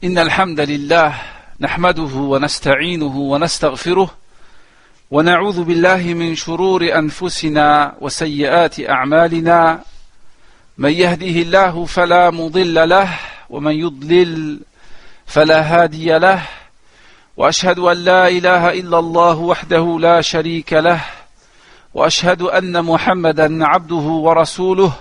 إن الحمد لله نحمده ونستعينه ونستغفره ونعوذ بالله من شرور أنفسنا وسيئات أعمالنا من يهده الله فلا مضل له ومن يضلل فلا هادي له وأشهد أن لا إله إلا الله وحده لا شريك له وأشهد أن محمدا عبده ورسوله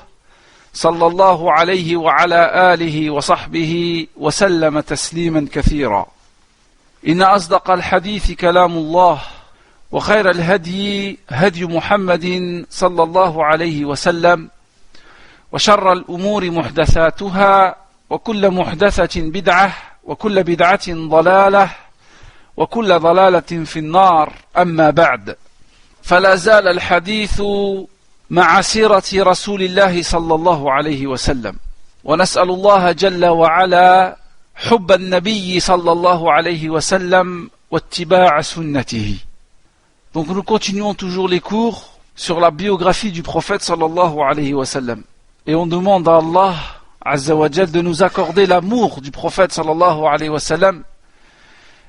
صلى الله عليه وعلى آله وصحبه وسلم تسليما كثيرا. إن أصدق الحديث كلام الله وخير الهدي هدي محمد صلى الله عليه وسلم وشر الأمور محدثاتها وكل محدثة بدعة وكل بدعة ضلالة وكل ضلالة في النار. أما بعد، فلا زال الحديث مع سيرة رسول الله صلى الله عليه وسلم، ونسأل الله جل وعلا حب النبي صلى الله عليه وسلم واتباع سنته. Donc nous continuons toujours les cours sur la biographie du prophète sallallahu alayhi wa sallam. Et on demande à Allah Azza wa Jal de nous accorder l'amour du prophète sallallahu alayhi wa sallam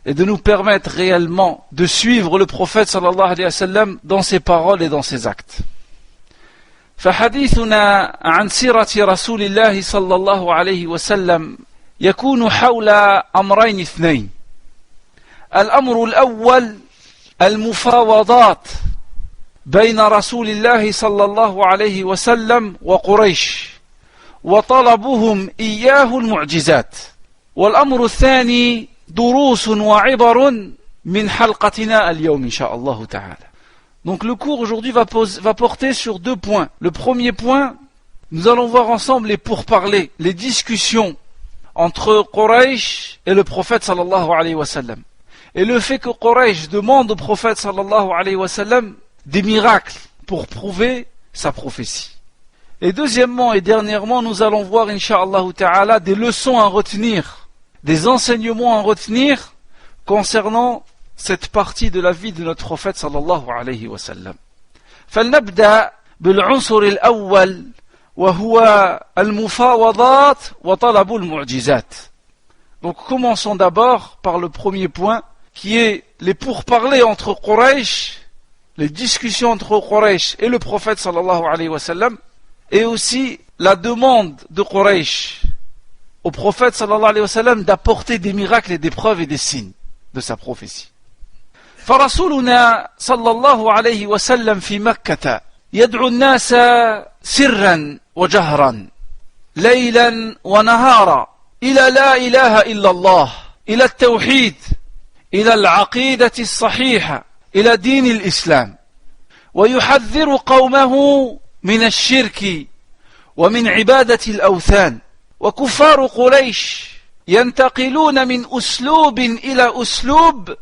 et de nous permettre réellement de suivre le prophète sallallahu alayhi wa sallam dans ses paroles et dans ses actes. فحديثنا عن سيرة رسول الله صلى الله عليه وسلم يكون حول أمرين اثنين. الأمر الأول المفاوضات بين رسول الله صلى الله عليه وسلم وقريش وطلبهم إياه المعجزات. والأمر الثاني دروس وعبر من حلقتنا اليوم إن شاء الله تعالى. Donc le cours aujourd'hui va porter sur deux points. Le premier point, nous allons voir ensemble les pourparlers, les discussions entre Quraysh et le prophète sallallahu alayhi wa sallam. Et le fait que Quraysh demande au prophète sallallahu alayhi wa sallam des miracles pour prouver sa prophétie. Et deuxièmement et dernièrement, nous allons voir incha'Allah ta'ala des leçons à retenir, des enseignements à retenir concernant cette partie de la vie de notre prophète sallallahu alayhi wa sallam. فلنبدأ بالعنصر الأول وهو المفاوضات وطلب المعجزات. Donc commençons d'abord par le premier point qui est les pourparlers entre Quraysh, les discussions entre Quraysh et le prophète sallallahu alayhi wa sallam, et aussi la demande de Quraysh au prophète sallallahu alayhi wa sallam d'apporter des miracles et des preuves et des signes de sa prophétie. فرسولنا صلى الله عليه وسلم في مكة يدعو الناس سرا وجهرا ليلا ونهارا إلى لا إله إلا الله، إلى التوحيد، إلى العقيدة الصحيحة، إلى دين الإسلام، ويحذر قومه من الشرك ومن عبادة الأوثان. وكفار قريش ينتقلون من أسلوب إلى أسلوب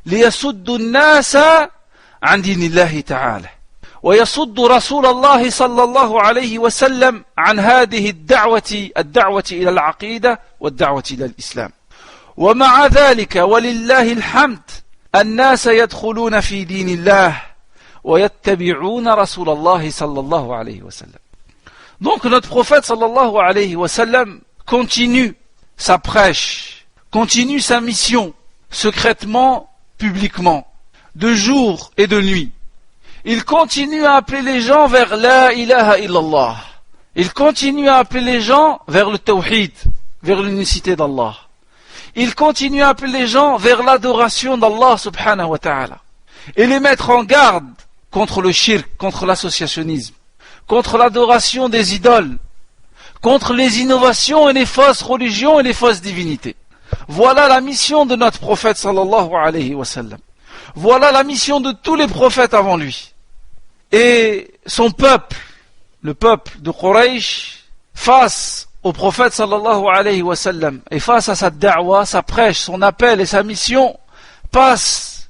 ليصدوا الناس عن دين الله تعالى، ويصد رسول الله صلى الله عليه وسلم عن هذه الدعوة إلى العقيدة والدعوة إلى الإسلام. ومع ذلك ولله الحمد الناس يدخلون في دين الله ويتبعون رسول الله صلى الله عليه وسلم. Donc notre prophète sallallahu alayhi wa sallam continue sa prêche, continue sa mission, secrètement, publiquement, de jour et de nuit. Il continue à appeler les gens vers la ilaha illallah. Il continue à appeler les gens vers le tawhid, vers l'unicité d'Allah. Il continue à appeler les gens vers l'adoration d'Allah subhanahu wa ta'ala. Et les mettre en garde contre le shirk, contre l'associationnisme, contre l'adoration des idoles, contre les innovations et les fausses religions et les fausses divinités. Voilà la mission de notre prophète sallallahu alayhi wa sallam. Voilà la mission de tous les prophètes avant lui. Et son peuple, le peuple de Quraysh, face au prophète sallallahu alayhi wa sallam et face à sa da'wa, sa prêche, son appel et sa mission, passe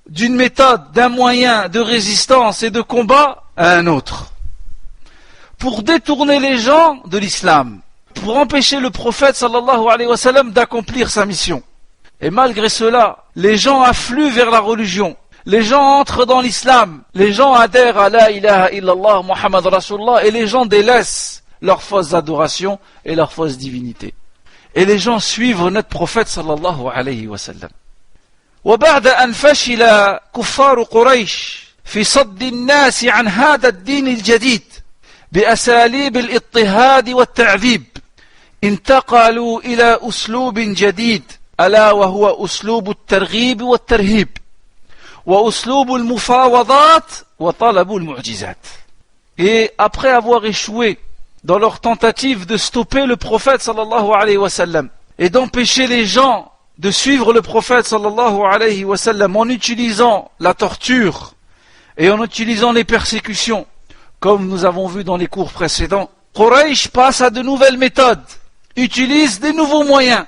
d'une méthode, d'un moyen de résistance et de combat à un autre. Pour détourner les gens de l'islam, pour empêcher le prophète sallallahu alayhi wa sallam d'accomplir sa mission. Et malgré cela, les gens affluent vers la religion, les gens entrent dans l'islam, les gens adhèrent à la ilaha illallah Muhammad Rasulullah et les gens délaissent leurs fausses adorations et leurs fausses divinités. et les gens suivent notre prophète sallallahu alayhi wa sallam. وبعد أن فشل كفار قريش في صد الناس عن هذا الدين الجديد بأساليب الاضطهاد والتعذيب انتقلوا إلى أسلوب جديد ألا وهو أسلوب الترغيب والترهيب وأسلوب المفاوضات وطلب المعجزات. Et après avoir échoué dans leur tentative de stopper le prophète sallallahu alayhi wa sallam et d'empêcher les gens de suivre le prophète sallallahu alayhi wa sallam en utilisant la torture et en utilisant les persécutions, comme nous avons vu dans les cours précédents, Quraysh passe à de nouvelles méthodes, utilise des nouveaux moyens.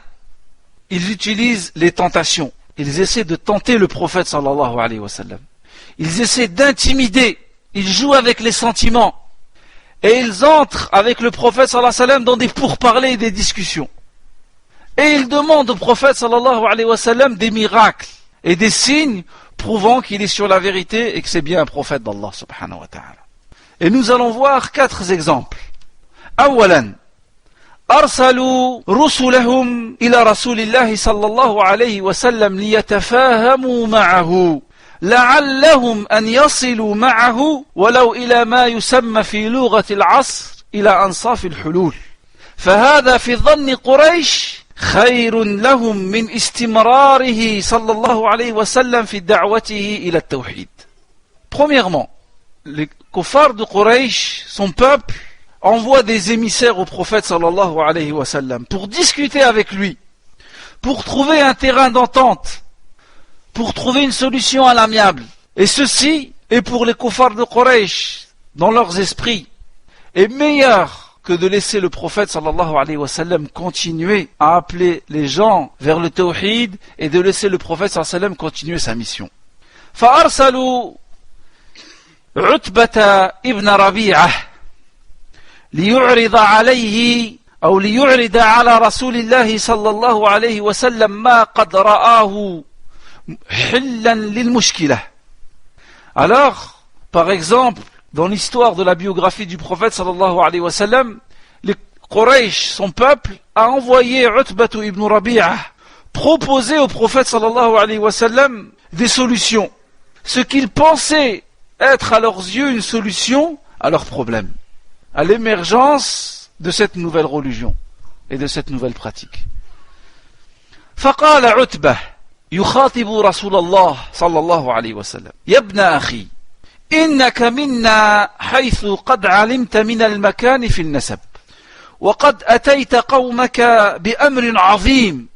Ils utilisent les tentations. Ils essaient de tenter le prophète sallallahu alayhi wa sallam. Ils essaient d'intimider. Ils jouent avec les sentiments. Et ils entrent avec le prophète sallallahu alayhi wa sallam dans des pourparlers et des discussions. Et ils demandent au prophète sallallahu alayhi wa sallam des miracles et des signes prouvant qu'il est sur la vérité et que c'est bien un prophète d'Allah subhanahu wa ta'ala. Et nous allons voir 4 exemples. أولا أرسلوا رسلهم إلى رسول الله صلى الله عليه وسلم ليتفاهموا معه لعلهم أن يصلوا معه ولو إلى ما يسمى في لغة العصر إلى أنصاف الحلول فهذا في ظن قريش خير لهم من استمراره صلى الله عليه وسلم في دعوته إلى التوحيد. Premièrement, les kuffars de Quraysh, son peuple, envoie des émissaires au prophète sallallahu alayhi wa sallam pour discuter avec lui, pour trouver un terrain d'entente, pour trouver une solution à l'amiable. Et ceci est pour les kuffars de Quraysh, dans leurs esprits, est meilleur que de laisser le prophète sallallahu alayhi wa sallam continuer à appeler les gens vers le tawhid et de laisser le prophète sallallahu alayhi wa sallam continuer sa mission. فأرسلوا عتبة ابن ربيعة ليعرض عليه أو ليعرض على رسول الله صلى الله عليه وسلم ما قد رآه حلا للمشكلة. Alors, par exemple, dans l'histoire de la biographie du prophète sallallahu alayhi wa sallam, les Quraysh, son peuple, a envoyé Utbah ibn Rabi'ah proposer au prophète sallallahu alayhi wa sallam des solutions, ce qu'ils pensaient être à leurs yeux une solution à leurs problèmes, à l'émergence de cette nouvelle religion et de cette nouvelle pratique. فقال عتبة يخاطب رسول الله صلى الله عليه وسلم يا ابن أخي إنك منا حيث قد علمت من المكان في النسب وقد أتيت قومك بأمر عظيم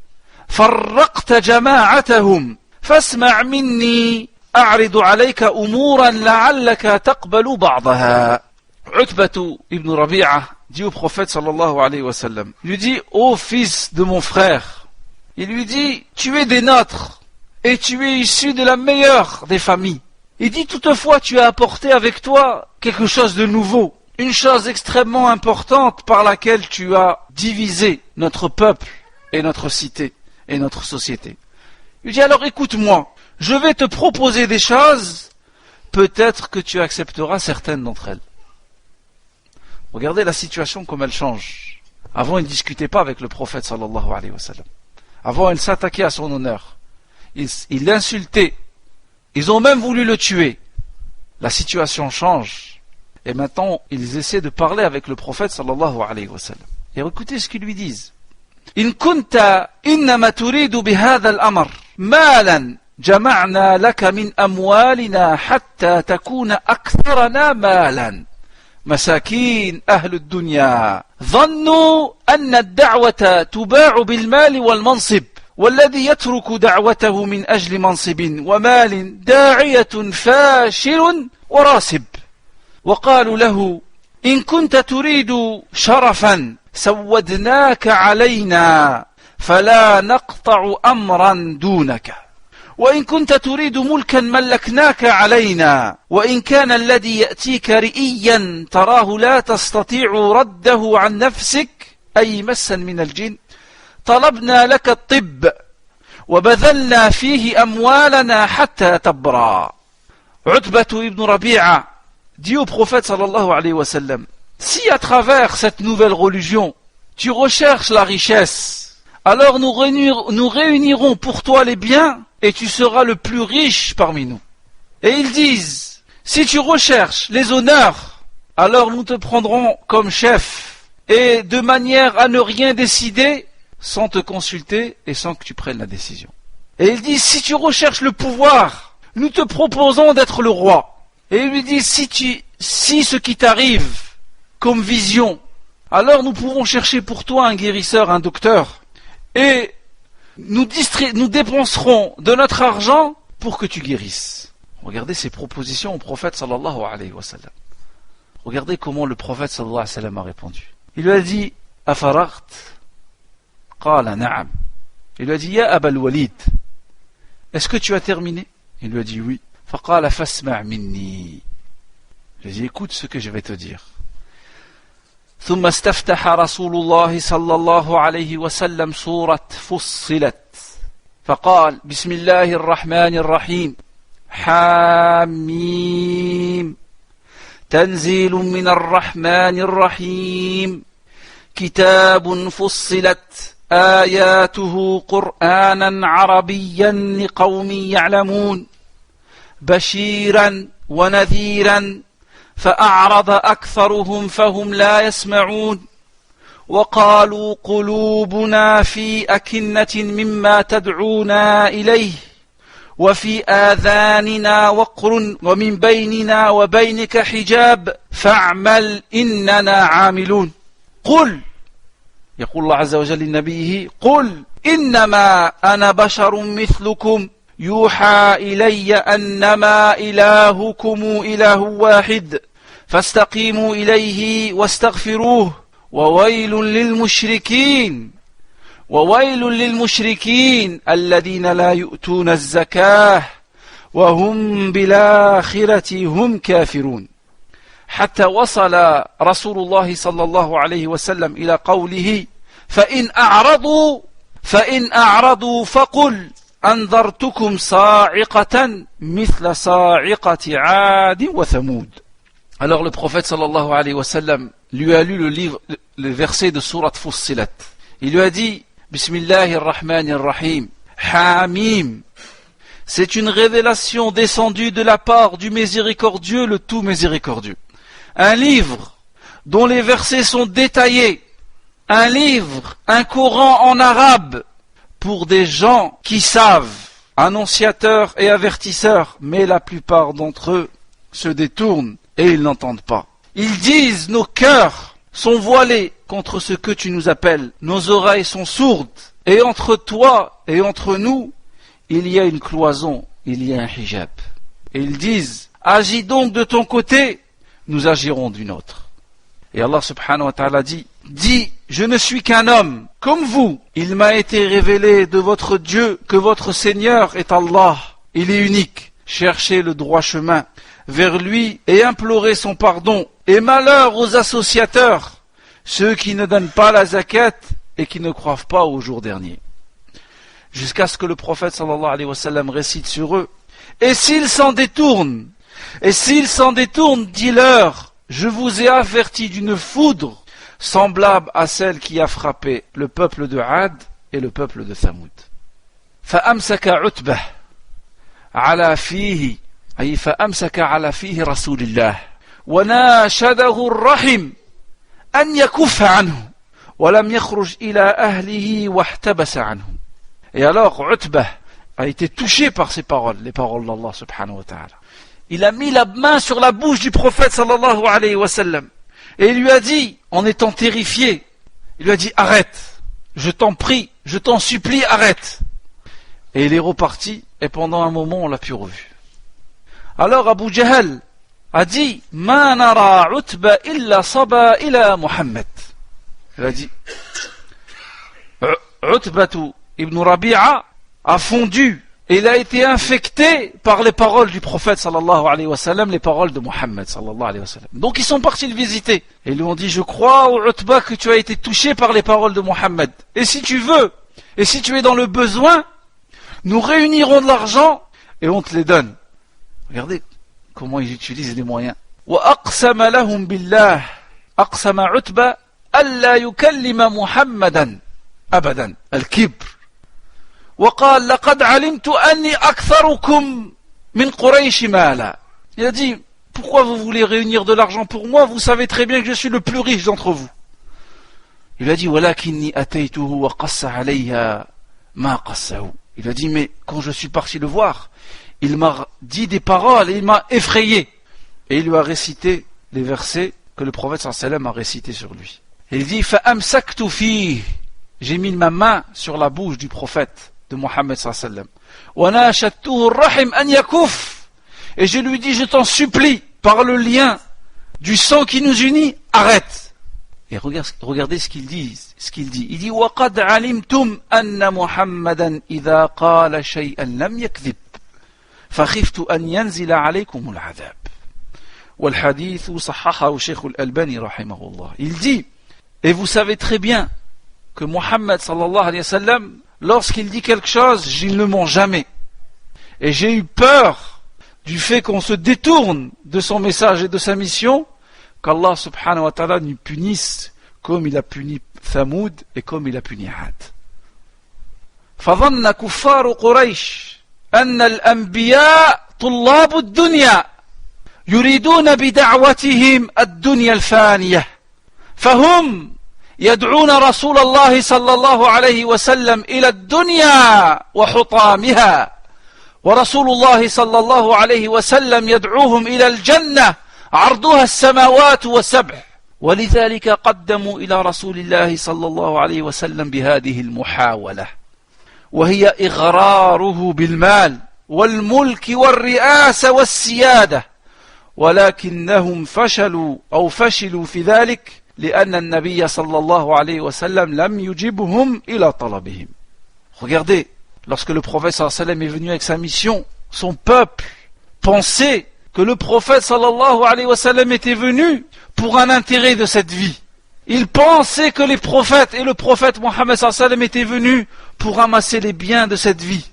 فرقت جماعتهم فاسمع مني أعرض عليك أمورا لعلك تقبل بعضها. Utbah ibn Rabi'ah dit au prophète sallallahu alayhi wa sallam, il lui dit, ô fils de mon frère, il lui dit, tu es des nôtres et tu es issu de la meilleure des familles. Il dit, toutefois tu as apporté avec toi quelque chose de nouveau, une chose extrêmement importante par laquelle tu as divisé notre peuple et notre cité et notre société. Il dit, alors écoute-moi, je vais te proposer des choses, peut-être que tu accepteras certaines d'entre elles. Regardez la situation comme elle change. Avant, il ne discutait pas avec le prophète sallallahu alayhi wa sallam. Avant, il s'attaquait à son honneur. Il l'insultait. Ils ont même voulu le tuer. La situation change. Et maintenant, ils essaient de parler avec le prophète sallallahu alayhi wa sallam. Et écoutez ce qu'ils lui disent. إن كنت إنما تريد بهذا الأمر مالا جمعنا لك من أموالنا حتى تكون أكثرنا مالا مساكين أهل الدنيا ظنوا أن الدعوة تباع بالمال والمنصب والذي يترك دعوته من أجل منصب ومال داعية فاشل وراسب وقالوا له إن كنت تريد شرفا سودناك علينا فلا نقطع أمرا دونك وإن كنت تريد ملكا ملكناك علينا وإن كان الذي يأتيك رئيا تراه لا تستطيع رده عن نفسك أي مسا من الجن طلبنا لك الطب وبذلنا فيه أموالنا حتى تبرى. Utbah ibn Rabi'ah dit au prophète sallallahu alayhi wa sallam, si à travers cette nouvelle religion tu recherches la richesse alors nous réunirons pour toi les biens et tu seras le plus riche parmi nous. Et ils disent, si tu recherches les honneurs, alors nous te prendrons comme chef et de manière à ne rien décider sans te consulter et sans que tu prennes la décision. Et ils disent, si tu recherches le pouvoir, nous te proposons d'être le roi. Et ils lui disent, si ce qui t'arrive comme vision, alors nous pouvons chercher pour toi un guérisseur, un docteur, et nous dépenserons de notre argent pour que tu guérisses. Regardez ces propositions au prophète sallallahu alayhi wa sallam. Regardez comment le prophète sallallahu alayhi wa sallam a répondu. Il lui a dit, Afaragt? Qala na'am. Il lui a dit, Ya Abal Walid, est-ce que tu as terminé? Il lui a dit oui. Faqala fasma' minni. Il lui a dit, écoute ce que je vais te dire. ثم استفتح رسول الله صلى الله عليه وسلم سورة فصلت فقال بسم الله الرحمن الرحيم حاميم تنزيل من الرحمن الرحيم كتاب فصلت آياته قرآنا عربيا لقوم يعلمون بشيرا ونذيرا فأعرض أكثرهم فهم لا يسمعون وقالوا قلوبنا في أكنة مما تدعونا إليه وفي آذاننا وقر ومن بيننا وبينك حجاب فاعمل إننا عاملون قل يقول الله عز وجل لنبيه قل إنما أنا بشر مثلكم يوحى إلي أنما إلهكم إله واحد فاستقيموا إليه واستغفروه وويل للمشركين الذين لا يؤتون الزكاة وهم بالآخرة هم كافرون حتى وصل رسول الله صلى الله عليه وسلم إلى قوله فإن أعرضوا فقل أنذرتكم صاعقة مثل صاعقة عاد وثمود. Alors le prophète sallallahu alayhi wa sallam lui a lu le verset de sourate Fussilat. Il lui a dit Bismillahir Rahmanir Rahim Hamim. C'est une révélation descendue de la part du miséricordieux, le tout miséricordieux. Un livre dont les versets sont détaillés. Un livre, un Coran en arabe pour des gens qui savent, annonciateurs et avertisseurs, mais la plupart d'entre eux se détournent et ils n'entendent pas. Ils disent, nos cœurs sont voilés contre ce que tu nous appelles, nos oreilles sont sourdes, et entre toi et entre nous, il y a une cloison, il y a un hijab. Et ils disent, agis donc de ton côté, nous agirons d'une autre. Et Allah subhanahu wa ta'ala dit, je ne suis qu'un homme, comme vous. Il m'a été révélé de votre Dieu que votre Seigneur est Allah. Il est unique. Cherchez le droit chemin vers lui et implorez son pardon. Et malheur aux associateurs, ceux qui ne donnent pas la zakat et qui ne croient pas au jour dernier. Jusqu'à ce que le prophète sallallahu alayhi wa sallam récite sur eux. Et s'ils s'en détournent, dis-leur, je vous ai averti d'une foudre semblable à celle qui a frappé le peuple de Ad et le peuple de Thamoud. فأمسك عتبة على فيه أي فأمسك على فيه رسول الله وناشده الرحم أن يكف عنه ولم يخرج إلى أهله واحتبس عنه. Et alors Utbah a été touché par ces paroles, les paroles d'Allah subhanahu wa ta'ala. Il a mis la main sur la bouche du prophète sallallahu alayhi wa sallam et il lui a dit, en étant terrifié, il lui a dit arrête, je t'en prie, je t'en supplie, arrête. Et il est reparti et pendant un moment on l'a plus revu. Alors Abu Jahl a dit ma nara Utba illa saba ila Muhammad. Il a dit Utbatu ibn Rabi'a a fondu et il a été infecté par les paroles du prophète sallallahu alayhi wa sallam, les paroles de Muhammad sallallahu alayhi wa sallam. Donc ils sont partis le visiter et ils lui ont dit je crois au Utba que tu as été touché par les paroles de Muhammad. Et si tu veux, et si tu es dans le besoin, nous réunirons de l'argent et on te les donne. Regardez comment ils utilisent les moyens. وَأَقْسَمَ لَهُمْ بِاللَّهِ أَقْسَمَ عُتْبَةً أَلَّا يُكَلِّمَ مُحَمَّدًا أبدا الكبر. وقال لقد علمت أني أكثركم من قريش مالا. Il a dit, pourquoi vous voulez réunir de l'argent pour moi? Vous savez très bien que je suis le plus riche d'entre vous. Il a dit, ولكني أتيته وقص علي ما قصه. Il a dit, mais quand je suis parti le voir, il m'a dit des paroles et il m'a effrayé. Et il lui a récité les versets que le prophète sallallahu alayhi wa sallam a récités sur lui. Et il dit, فَأَمْسَكْتُ فِيهِ. J'ai mis ma main sur la bouche du prophète de Mohammed sallallahu alayhi wa sallam. وَنَاشَدْتُهُ الرَّحِمْ أَنْ يَكُفْ. Et je lui dis, je t'en supplie, par le lien du sang qui nous unit, arrête. Et regardez ce qu'il dit. Il dit, وَقَدْ عَلِمْتُمْ أَنَّ مُحَمَّدًا إِذَا قَالَ شَيْئًا لَمْ يَكْذِبْ فَخِفْتُ أَنْ يَنْزِلَ عَلَيْكُمُ الْعَذَابِ. وَالْحَدِيثُ صَحَّحَهُ شيخ الألباني رحمه الله. Il dit, et vous savez très bien que Mohammed sallallahu alayhi wa sallam, lorsqu'il dit quelque chose, il ne ment jamais. Et j'ai eu peur du fait qu'on se détourne de son message et de sa mission, qu'Allah subhanahu wa ta'ala nous punisse comme il a puni Thamoud et comme il a puni Had. فظن كفار قريش أن الأنبياء طلاب الدنيا يريدون بدعوتهم الدنيا الفانية فهم يدعون رسول الله صلى الله عليه وسلم إلى الدنيا وحطامها ورسول الله صلى الله عليه وسلم يدعوهم إلى الجنة عرضها السماوات والسبع ولذلك قدموا إلى رسول الله صلى الله عليه وسلم بهذه المحاولة وهي إغراره بالمال والملك والرئاسة والسيادة ولكنهم فشلوا في ذلك لأن النبي صلى الله عليه وسلم لم يجبهم إلى طلبهم. Regardez, lorsque le prophète sallallahu alayhi wa sallam est venu avec sa mission, son peuple pensait que le prophète sallallahu alayhi wa sallam était venu pour un intérêt de cette vie. Il pensait que les prophètes et le prophète Mohammed sallallahu alayhi wa sallam étaient venus pour ramasser les biens de cette vie.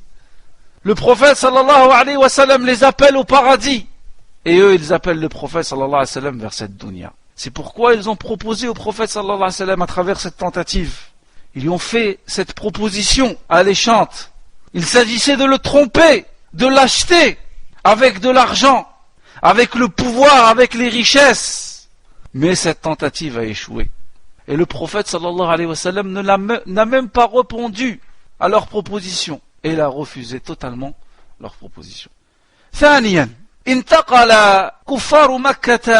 Le prophète sallallahu alayhi wa sallam les appelle au paradis. Et eux, ils appellent le prophète sallallahu alayhi wa sallam vers cette dunya. C'est pourquoi ils ont proposé au prophète sallallahu alayhi wa sallam à travers cette tentative. Ils lui ont fait cette proposition alléchante. Il s'agissait de le tromper, de l'acheter avec de l'argent, avec le pouvoir, avec les richesses. Mais cette tentative a échoué. Et le prophète sallallahu alayhi wa sallam n'a même pas répondu à leur proposition. Et il a refusé totalement leur proposition. ثانيا انتقل كفار مكة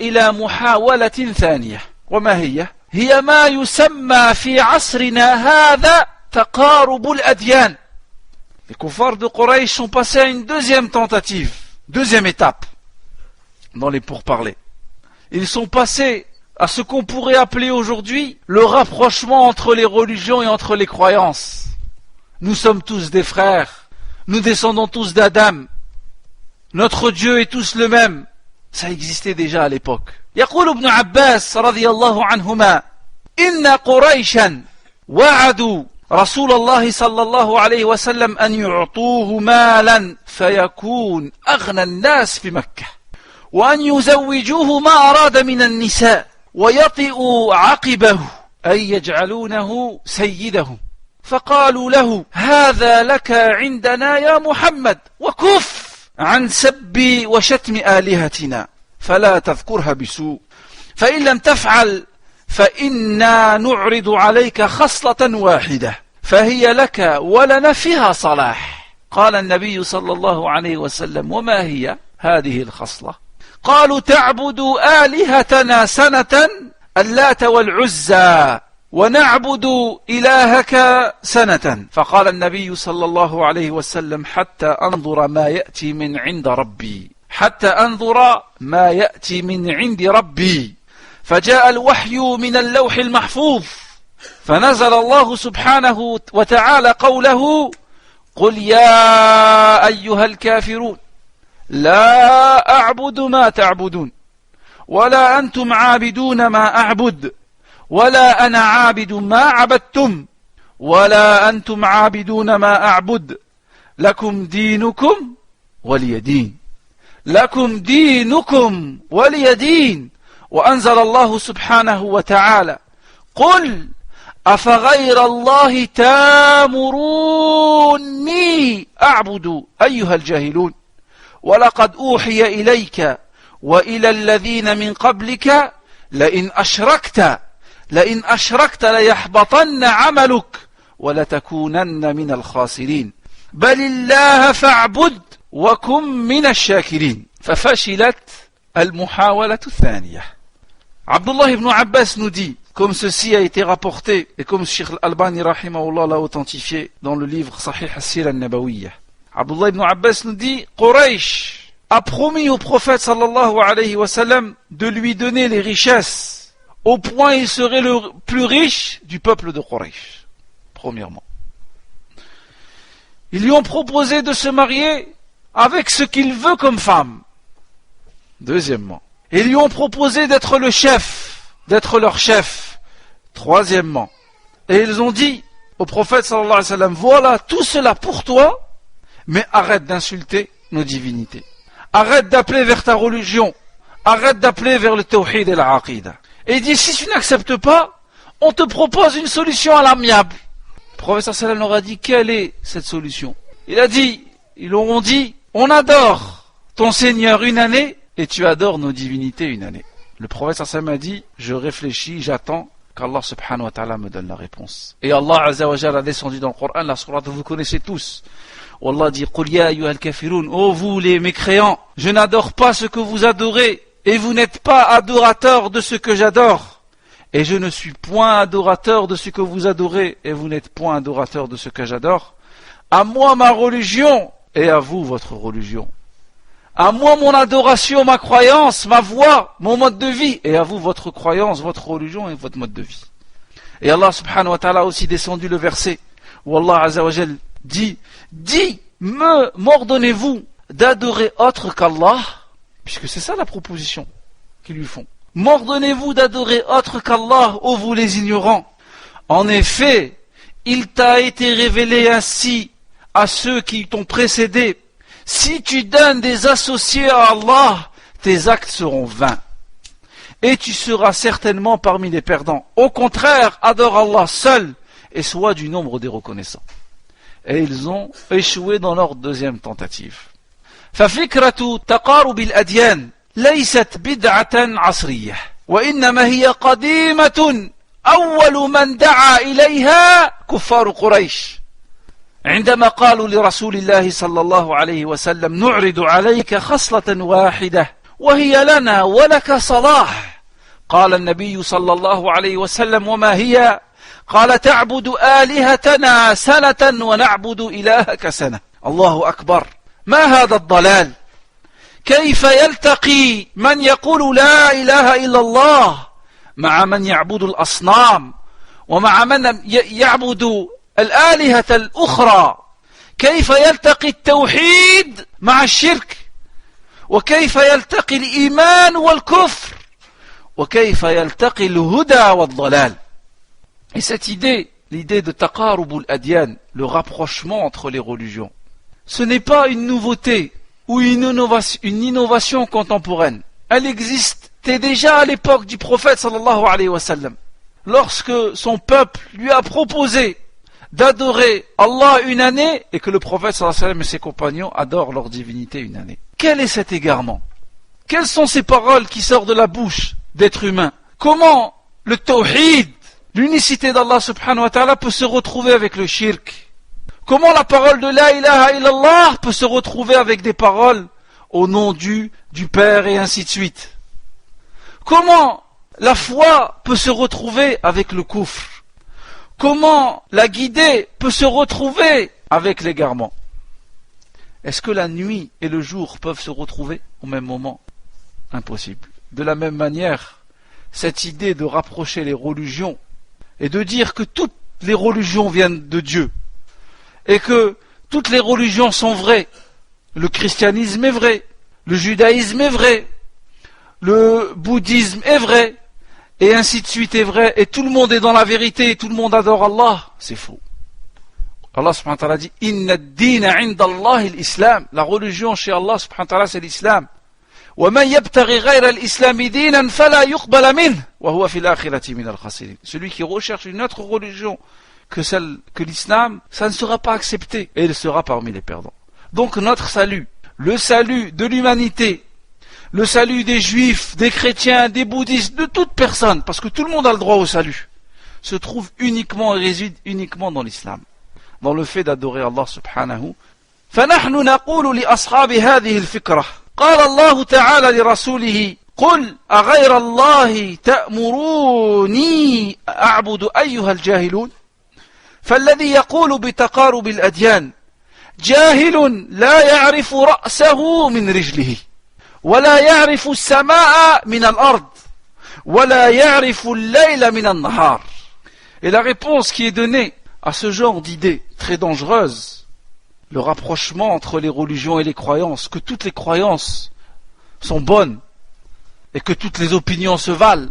إلى محاولة ثانية وما هي ما يسمى في عصرنا هذا تقارب الأديان. Les kuffars de Quraysh sont passés à une deuxième tentative, deuxième étape dans les pourparlers. Ils sont passés à ce qu'on pourrait appeler aujourd'hui le rapprochement entre les religions et entre les croyances. Nous sommes tous des frères, nous descendons tous d'Adam, notre Dieu est tous le même. Ça existait déjà à l'époque. يقول ابن عباس رضي الله عنهما إن قريشا وعدوا رسول الله صلى الله عليه وسلم أن يعطوه مالا فيكون أغنى الناس في مكة وأن يزوجوه ما أراد من النساء ويطئوا عقبه أي يجعلونه سيدهم فقالوا له هذا لك عندنا يا محمد وكف عن سب وشتم آلهتنا فلا تذكرها بسوء فإن لم تفعل فإنا نعرض عليك خصلة واحدة فهي لك ولنا فيها صلاح. قال النبي صلى الله عليه وسلم وما هي هذه الخصلة؟ قالوا تعبد آلهتنا سنة اللات والعزى ونعبد إلهك سنة. فقال النبي صلى الله عليه وسلم حتى أنظر ما يأتي من عند ربي حتى أنظر ما يأتي من عند ربي. فجاء الوحي من اللوح المحفوظ فنزل الله سبحانه وتعالى قوله قل يا أيها الكافرون لا أعبد ما تعبدون ولا أنتم عابدون ما أعبد ولا أنا عابد ما عبدتم ولا أنتم عابدون ما أعبد لكم دينكم ولي دين لكم دينكم ولي دين. وأنزل الله سبحانه وتعالى قل أفغير الله تامروني أعبد أيها الجاهلون ولقد أوحي إليك وإلى الذين من قبلك لئن أشركت ليحبطن عملك ولتكونن من الخاسرين بل الله فاعبد وكن من الشاكرين. ففشلت المحاولة الثانية. Abdullah ibn Abbas nous dit, comme ceci a été rapporté et comme Cheikh Al-Albani rahimahullah l'a authentifié dans le livre Sahih As-Sira An-Nabawiyya. Abdullah ibn Abbas nous dit, Quraysh a promis au prophète sallallahu alayhi wa sallam de lui donner les richesses au point il serait le plus riche du peuple de Quraysh. Premièrement. Ils lui ont proposé de se marier avec ce qu'il veut comme femme. Deuxièmement. Ils lui ont proposé d'être le chef, d'être leur chef. Troisièmement. Et ils ont dit au prophète sallallahu alayhi wa sallam, voilà tout cela pour toi, mais arrête d'insulter nos divinités. Arrête d'appeler vers ta religion. Arrête d'appeler vers le tawhid et la aqida. Et il dit, si tu n'acceptes pas, on te propose une solution à l'amiable. Le prophète sallallahu alayhi wa sallam leur a dit, quelle est cette solution? Ils leur ont dit, on adore ton Seigneur une année, et tu adores nos divinités une année. Le prophète sallallahu alayhi wa sallam a dit, je réfléchis, j'attends qu'Allah subhanahu wa ta'ala me donne la réponse. Et Allah azza wa jalla a descendu dans le Coran, la sourate que vous connaissez tous, où Allah dit, Qul ya ayyuhal kafirun, ô vous les mécréants, je n'adore pas ce que vous adorez, et vous n'êtes pas adorateurs de ce que j'adore. Et je ne suis point adorateur de ce que vous adorez, et vous n'êtes point adorateur de ce que j'adore. À moi ma religion, et à vous votre religion. À moi mon adoration, ma croyance, ma voix, mon mode de vie, et à vous votre croyance, votre religion et votre mode de vie. Et Allah subhanahu wa ta'ala a aussi descendu le verset où Allah azza wa jal dit, m'ordonnez-vous d'adorer autre qu'Allah, puisque c'est ça la proposition qu'ils lui font. M'ordonnez-vous d'adorer autre qu'Allah, ô vous les ignorants. En effet, il t'a été révélé ainsi à ceux qui t'ont précédé. Si tu donnes des associés à Allah, tes actes seront vains. Et tu seras certainement parmi les perdants. Au contraire, adore Allah seul et sois du nombre des reconnaissants. Et ils ont échoué dans leur deuxième tentative. ففكرة تقارب الأديان ليست بدعة عصرية وإنما هي قديمة أول من دعا إليها كفار قريش عندما قالوا لرسول الله صلى الله عليه وسلم نعرض عليك خصلة واحدة وهي لنا ولك صلاح قال النبي صلى الله عليه وسلم وما هي قال تعبد آلهتنا سنة ونعبد إلهك سنة الله أكبر ما هذا الضلال كيف يلتقي من يقول لا إله إلا الله مع من يعبد الأصنام ومع من يعبد الآلهة الأخرى كيف يلتقي التوحيد مع الشرك وكيف يلتقي الإيمان والكفر وكيف يلتقي الهدى والضلال. Et cette idée, l'idée de taqarubul adyan, le rapprochement entre les religions, ce n'est pas une nouveauté ou une innovation contemporaine. Elle existait déjà à l'époque du prophète sallallahu alayhi wa sallam, lorsque son peuple lui a proposé d'adorer Allah une année et que le prophète sallallahu alayhi wa sallam et ses compagnons adorent leur divinité une année. Quel est cet égarement? Quelles sont ces paroles qui sortent de la bouche d'êtres humains? Comment le tawhid, l'unicité d'Allah subhanahu wa ta'ala, peut se retrouver avec le shirk? Comment la parole de la ilaha illallah peut se retrouver avec des paroles au nom du Père et ainsi de suite? Comment la foi peut se retrouver avec le kufr? Comment la guidée peut se retrouver avec l'égarement? Est-ce que la nuit et le jour peuvent se retrouver au même moment? Impossible. De la même manière, cette idée de rapprocher les religions et de dire que toutes les religions viennent de Dieu et que toutes les religions sont vraies, le christianisme est vrai, le judaïsme est vrai, le bouddhisme est vrai, et ainsi de suite est vrai, et tout le monde est dans la vérité, et tout le monde adore Allah, c'est faux. Allah subhanahu wa ta'ala dit, Inna ad-dina 'inda Allah al-Islam. La religion chez Allah subhanahu wa ta'ala c'est l'islam. وَمَنْ يَبْتَغِ غَيْرَ الْإِسْلَامِ دِينًا فَلَا يُقْبَلَ مِنْهُ وَهُوَ فِي الْآخِرَةِ مِنَ الْخَاسِرِينَ. Celui qui recherche une autre religion que celle que l'islam, ça ne sera pas accepté et il sera parmi les perdants. Donc notre salut, le salut de l'humanité, le salut des juifs, des chrétiens, des bouddhistes, de toute personne, parce que tout le monde a le droit au salut, se trouve uniquement et réside uniquement dans l'islam, dans le fait d'adorer Allah subhanahu. فَنَحْنُ نَقُولُ لِأَصْحَابِ هَذِهِ الْفِكْرَةِ قال الله تعالى لرسوله قل أغير الله تأمروني أعبد أيها الجاهلون فالذي يقول بتقارب الأديان جاهل لا يعرف رأسه من رجله ولا يعرف السماء من الأرض ولا يعرف الليل من النهار. Et la réponse qui est donnée à ce genre d'idée très dangereuse, le rapprochement entre les religions et les croyances, que toutes les croyances sont bonnes et que toutes les opinions se valent.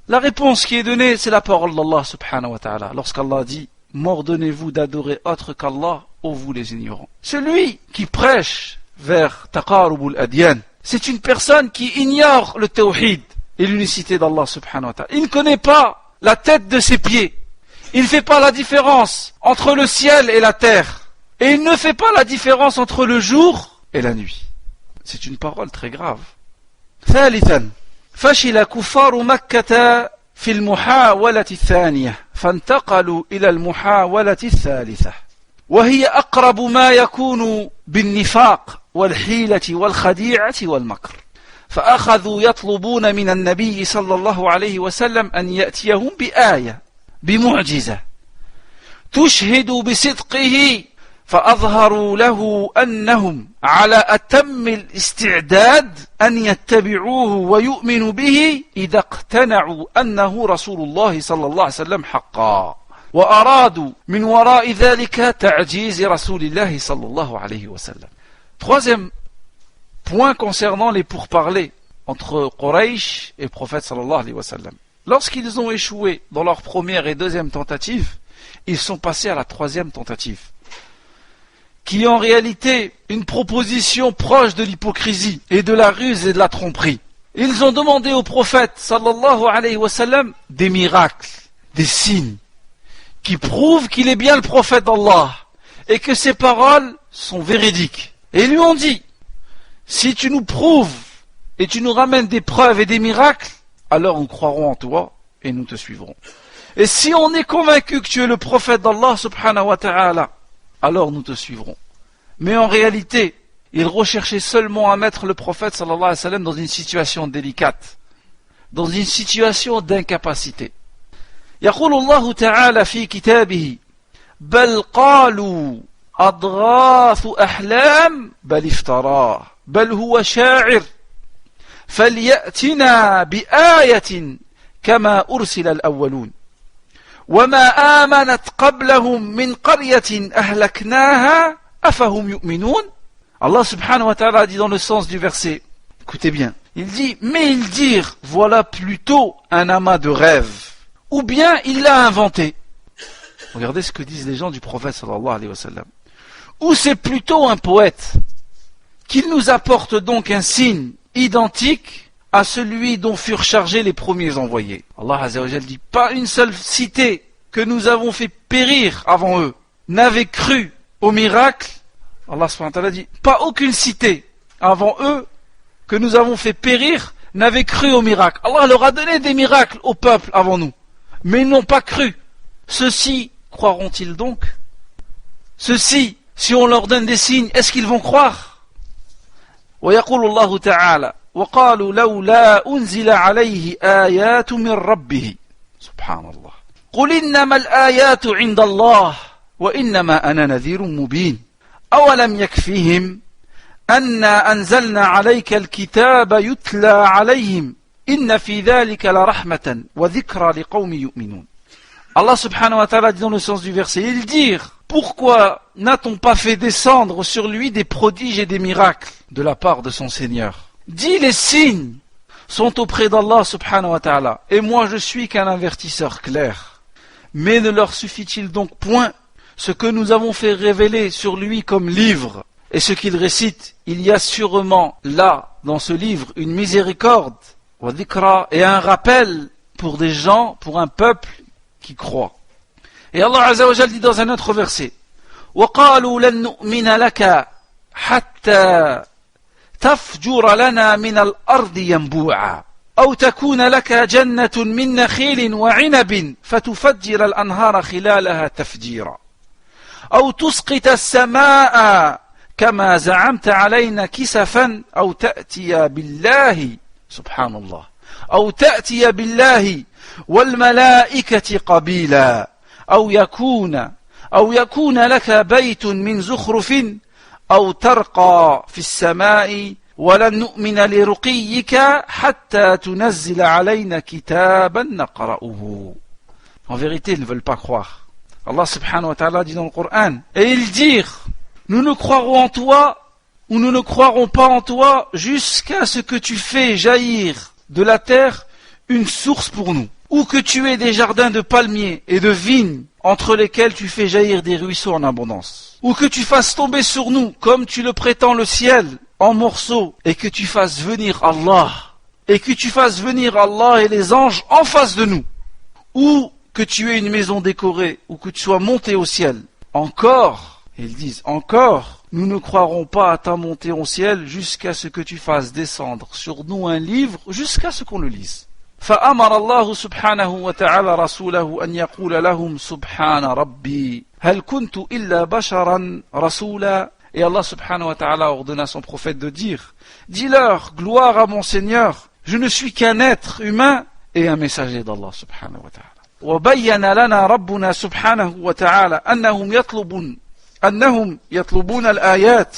La réponse qui est donnée, c'est la parole d'Allah subhanahu wa ta'ala. Lorsqu'Allah dit « M'ordonnez-vous d'adorer autre qu'Allah, ô vous les ignorants ». Celui qui prêche vers Taqarubul Adyan, c'est une personne qui ignore le tawhid et l'unicité d'Allah subhanahu wa ta'ala. Il ne connaît pas la tête de ses pieds. Il ne fait pas la différence entre le ciel et la terre. Et il ne fait pas la différence entre le jour et la nuit. C'est une parole très grave. ثالثا فشل كفار مكة في المحاولة الثانية فانتقلوا إلى المحاولة الثالثة وهي أقرب ما يكون بالنفاق والحيلة والخديعة والمكر فأخذوا يطلبون من النبي صلى الله عليه وسلم أن يأتيهم بآية بمعجزة تشهد بصدقه فأظهروا له أنهم على أتم الاستعداد أن يتبعوه ويؤمنوا به إذا اقتنعوا أنه رسول الله صلى الله عليه وسلم حقا وأرادوا من وراء ذلك تعجيز رسول الله صلى الله عليه وسلم. Troisième point concernant les pourparlers entre Quraysh et le prophète sallallahu alayhi wa sallam. Lorsqu'ils ont échoué dans leur première et deuxième tentative, ils sont passés à la troisième tentative, qui est en réalité une proposition proche de l'hypocrisie et de la ruse et de la tromperie. Ils ont demandé au prophète sallallahu alayhi wa sallam des miracles, des signes qui prouvent qu'il est bien le prophète d'Allah et que ses paroles sont véridiques. Et ils lui ont dit, si tu nous prouves et tu nous ramènes des preuves et des miracles, alors nous croirons en toi et nous te suivrons. Et si on est convaincu que tu es le prophète d'Allah subhanahu wa ta'ala, alors nous te suivrons. Mais en réalité, ils recherchaient seulement à mettre le prophète sallallahu alayhi wa sallam dans une situation délicate, dans une situation d'incapacité. يقول الله تعالى في كتابه بل قالوا أضغاث أحلام بل افتراه بل هو شاعر فليأتنا بآية كما أرسل الأولون وما آمنت قبلهم من قرية أهلكناها أفهم يؤمنون. Allah subhanahu wa ta'ala dit dans le sens du verset, écoutez bien, il dit, mais ils dirent, voilà plutôt un amas de rêves, ou bien il l'a inventé. Regardez ce que disent les gens du prophète sallallahu alayhi wa sallam. Ou c'est plutôt un poète, qu'il nous apporte donc un signe identique à celui dont furent chargés les premiers envoyés. Allah azza wa jalla dit, pas une seule cité que nous avons fait périr avant eux n'avait cru au miracle. Allah subhanahu wa ta'ala dit, pas aucune cité avant eux que nous avons fait périr n'avait cru au miracle. Allah leur a donné des miracles au peuple avant nous, mais ils n'ont pas cru. Ceux-ci croiront-ils donc? Ceux-ci, si on leur donne des signes, est-ce qu'ils vont croire? ويقول الله تعالى وقالوا لولا أنزل عليه آيات من ربه سبحان الله قل إنما الآيات عند الله وإنما أنا نذير مبين أولم يكفيهم أنا أنزلنا عليك الكتاب يتلى عليهم إن في ذلك لرحمة وذكرى لقوم يؤمنون. Allah subhanahu wa ta'ala dit dans le sens du verset, ils dirent, pourquoi n'a-t-on pas fait descendre sur lui des prodiges et des miracles de la part de son Seigneur? Dis, les signes sont auprès d'Allah subhanahu wa ta'ala, et moi je suis qu'un avertisseur clair. Mais ne leur suffit-il donc point ce que nous avons fait révéler sur lui comme livre et ce qu'il récite, il y a sûrement là, dans ce livre, une miséricorde et un rappel pour des gens, pour un peuple qui croit. Et Allah Azza wa Jalla dit dans un autre verset, وَقَالُوا لَن نُؤْمِنَ لَكَ حَتَّى تَفْجُرَ لَنَا مِنَ الْأَرْضِ يَنبُوعًا أَوْ تَكُونَ لَكَ جَنَّةٌ مِّن نَخِيلٍ وَعِنَبٍ فَتُفَجِّرَ الْأَنْهَارَ خِلَالَهَا تَفْجِيرًا أَوْ تُسْقِطَ السَّمَاءَ كما زعمت علينا كسفا أو تأتي بالله سبحان الله أو تأتي بالله والملائكة قبيلا أو يكون لك بيت من زخرف أو ترقى في السماء ولن نؤمن لرقيك حتى تنزل علينا كتابا نقرأه. En vérité, ils ne veulent pas croire. Allah subhanahu wa ta'ala dit dans le Coran, et ils dirent, nous ne croirons en toi, ou nous ne croirons pas en toi, jusqu'à ce que tu fais jaillir de la terre une source pour nous, ou que tu aies des jardins de palmiers et de vignes, entre lesquels tu fais jaillir des ruisseaux en abondance, ou que tu fasses tomber sur nous, comme tu le prétends le ciel, en morceaux, et que tu fasses venir Allah, et les anges en face de nous, ou que tu aies une maison décorée, ou que tu sois monté au ciel. Encore, ils disent, encore, nous ne croirons pas à ta montée au ciel jusqu'à ce que tu fasses descendre sur nous un livre, jusqu'à ce qu'on le lise. فأمر الله سبحانه وتعالى رسوله أن يقول لهم سبحان ربي هل كنت إلا بشرا رسولا. Et Allah subhanahu wa ta'ala ordonna à son prophète de dire, dis-leur, gloire à mon Seigneur, je ne suis qu'un être humain et un messager d'Allah subhanahu wa ta'ala. وبين لنا ربنا سبحانه وتعالى أنهم يطلبون الآيات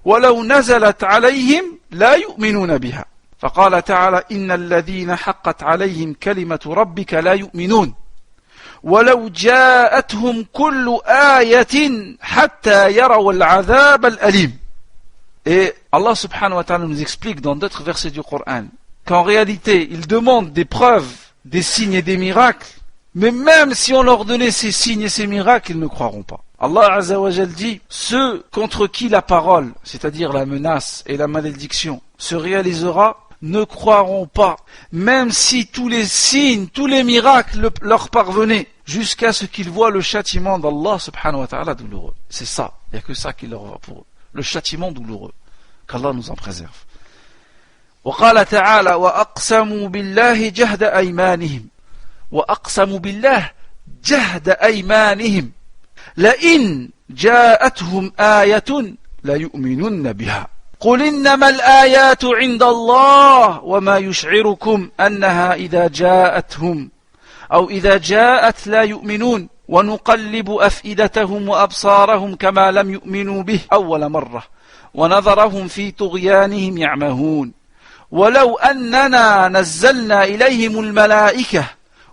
ولو نزلت عليهم لا يؤمنون بها. فقال تعالى إن الذين حقت عليهم كلمة ربك لا يؤمنون ولو جاءتهم كل آية حتى يروا العذاب الأليم. Et Allah subhanahu wa ta'ala nous explique dans d'autres versets du Coran qu'en réalité ils demandent des preuves, des signes et des miracles, mais même si on leur donnait ces signes et ces miracles, ils ne croiront pas. Allah Azza wa Jal dit, ceux contre qui la parole, c'est-à-dire la menace et la malédiction, se réalisera, ne croiront pas, même si tous les signes, tous les miracles leur parvenaient, jusqu'à ce qu'ils voient le châtiment d'Allah subhanahu wa ta'ala douloureux. C'est ça, il n'y a que ça qui leur va pour eux, le châtiment douloureux, qu'Allah nous en préserve. وقال تعالى وأقسموا بالله جهد أيمانهم وأقسموا بالله جهد أيمانهم لئن جاءتهم آية ليؤمنن بها قل إنما الآيات عند الله وما يشعركم أنها إذا جاءت لا يؤمنون ونقلب أفئدتهم وأبصارهم كما لم يؤمنوا به أول مرة ونظرهم في طغيانهم يعمهون ولو أننا نزلنا إليهم الملائكة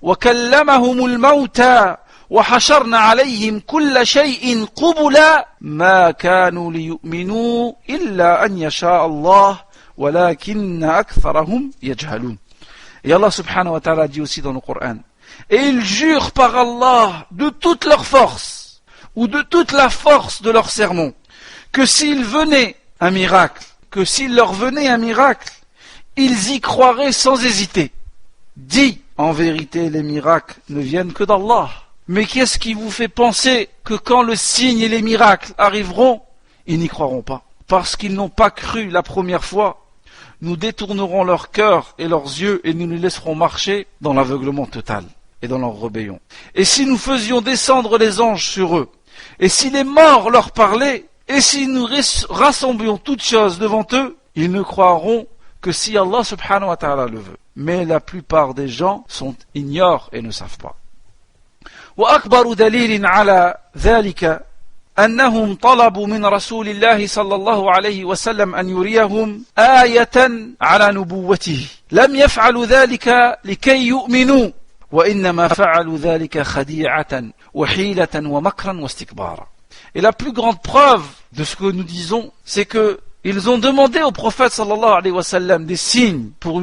وكلمهم الموتى وحشرنا عليهم كل شيء قبلا ما كانوا ليؤمنوا إلا أن يشاء الله ولكن أكثرهم يجهلون. Et Allah subhanahu wa ta'ala dit aussi dans le Coran, et ils jurent par Allah de toute leur force ou de toute la force de leur sermon que s'il leur venait un miracle, ils y croiraient sans hésiter. Dis, en vérité, les miracles ne viennent que d'Allah. Mais qu'est-ce qui vous fait penser que quand le signe et les miracles arriveront, ils n'y croiront pas? Parce qu'ils n'ont pas cru la première fois, nous détournerons leur cœur et leurs yeux et nous les laisserons marcher dans l'aveuglement total et dans leur rébellion. Et si nous faisions descendre les anges sur eux, et si les morts leur parlaient, et si nous rassemblions toutes choses devant eux, ils ne croiront que si Allah subhanahu wa ta'ala le veut. Mais la plupart des gens ignorent et ne savent pas. وأكبر دليل على ذلك أنهم طلبوا من رسول الله صلى الله عليه وسلم أن يريهم آية على نبوته لم يفعلوا ذلك لكي يؤمنوا وإنما فعلوا ذلك خديعة وحيلة ومكرا واستكبارا. Et la plus grande preuve de ce que nous disons, c'est que ils ont demandé au prophète sallallahu alayhi wa sallam des signes pour